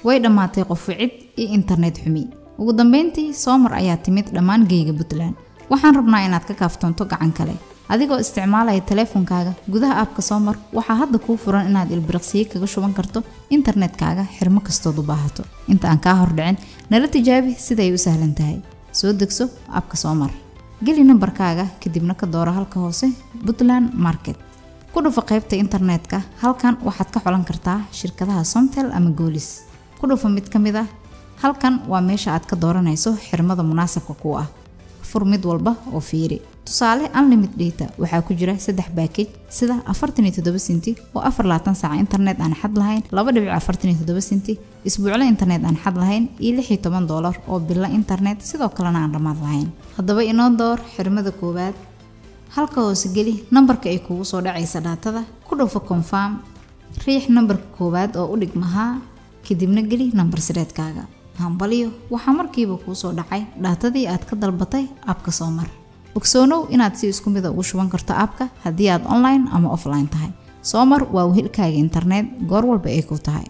way dhamaatay qof wicid iyo internet xumi ugu dambeyntii Soomar ayaa timid dhamaan geeyga Puntland waxaan rabnaa inaad ka kaaftoonto gacan kale adigoo isticmaalaya taleefankaaga gudaha app-ka Soomar waxa hadda kuu furan inaad ilbiriqsiyo kaga shuban karto internetkaaga xirmo kastood u baahato inta aan ka hor dhicin nala tijaabi sida ay u sahlan tahay soo degso app-ka Soomar geli nambarkaaga kadibna ka dooro halka hoose Puntland Market ku dhufo qaybta internetka halkan waxaad ka xulan kartaa shirkadaha Somtel ama Golis ku dhufo mid kamid ah halkan waa meesha aad ka dooranayso xirmada munaasabka ku ah fur mid walba oo fiiri tusaale unlimited data waxa ku jira 3 package sida 47 senti oo 24 saac internet aan xad lahayn 2.47 senti isbuucle internet aan xad lahayn iyo $16 oo bil internet sidoo kale aan dhamaad lahayn hadaba inoo door xirmada koobaad halka hoos geli nambarka ay kugu soo dhacaysa daatada ku dhufo confirm riix nambarka koobaad oo u dhigmaha kadibna geli nambar sireedkaaga hambaliyo waxa markiiba kuu soo dhacay daatadii aad ka dalbatay app-ka Soomar ogsoonow inaad si isku mid ah ugu shuban karto app-ka haddii aad online ama offline tahay Soomar waa wehelkaaga internet goor walba ay ku tahay